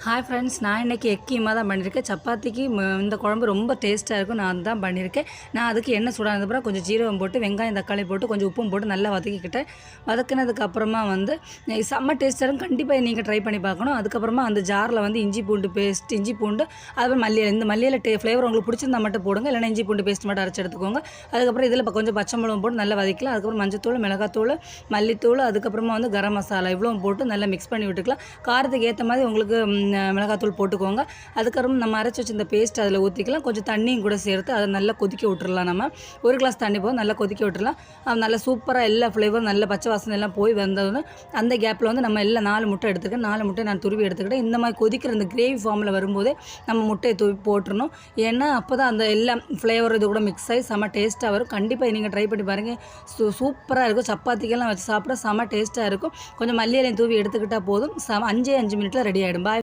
Hi friends, நான் இன்றைக்கி egg keema தான் பண்ணியிருக்கேன். சப்பாத்திக்கு இந்த குழம்பு ரொம்ப டேஸ்ட்டாக இருக்கும். நான் தான் பண்ணியிருக்கேன். நான் அதுக்கு எண்ணெய் சூடானதுக்கப்புறம் கொஞ்சம் ஜீரகம் போட்டு, வெங்காயம் தக்காளி போட்டு, கொஞ்சம் உப்பும் போட்டு நல்லா வதக்கிக்கிட்டேன். வதக்கினதுக்கப்புறமா செம்ம டேஸ்ட்டாக இருக்கும். கண்டிப்பாக நீங்கள் ட்ரை பண்ணி பார்க்கணும். அதுக்கப்புறமா அந்த ஜாரில் இஞ்சி பூண்டு பேஸ்ட், இஞ்சி பூண்டு, அதுக்கப்புறம் மல்லியிலை. இந்த மல்லியிலை ஃப்ளேவர் உங்களுக்கு பிடிச்சிருந்தா மட்டும் போடுங்க, இல்லைனா இஞ்சி பூண்டு பேஸ்ட் மட்டும் அரைச்சி எடுத்துக்கோங்க. அதுக்கப்புறம் இதில் கொஞ்சம் பச்சை மிளகும் போட்டு நல்லா வதக்கலாம். அதுக்கப்புறம் மஞ்சத்தூள், மிளகாத்தூள், மல்லித்தூள், அதுக்கப்புறமா கரம் மசாலா இவ்வளோ போட்டு நல்லா மிக்ஸ் பண்ணி விட்டுக்கலாம். காரத்துக்கு ஏற்ற மாதிரி உங்களுக்கு மிளகாத்தூள் போட்டுக்கோங்க. அதுக்கப்புறம் நம்ம அரைச்சி வச்சு இந்த பேஸ்ட் அதில் ஊற்றிக்கலாம். கொஞ்சம் தண்ணியும் கூட சேர்த்து அதை நல்லா கொதிக்க விட்டுறலாம். நம்ம ஒரு கிளாஸ் தண்ணி போதும், நல்லா கொதிக்க விட்டுறலாம். நல்லா சூப்பராக எல்லா ஃப்ளேவரும் நல்ல பச்சை வாசனை எல்லாம் போய் வந்ததுன்னு அந்த கேப்பில் நம்ம எல்லாம் 4 முட்டை எடுத்துக்கிட்டேன். 4 முட்டை நான் துருவி எடுத்துக்கிட்டேன். இந்த மாதிரி கொதிக்கிற இந்த கிரேவி ஃபார்மில் வரும்போதே நம்ம முட்டையை தூவி போட்டுருணும். ஏன்னா அப்போ தான் அந்த எல்லாம் ஃப்ளேவர் இது கூட மிக்ஸ் ஆகி செம்ம டேஸ்ட்டாக வரும். கண்டிப்பாக நீங்கள் ட்ரை பண்ணி பாருங்கள். சூப்பராக இருக்கும். சப்பாத்திக்கெல்லாம் வச்சு சாப்பிட செம்ம டேஸ்ட்டாக இருக்கும். கொஞ்சம் மல்லியிலையும் தூவி எடுத்துக்கிட்டால் போதும். 5 மினிட்டில் ரெடி ஆகிடும். பாய்.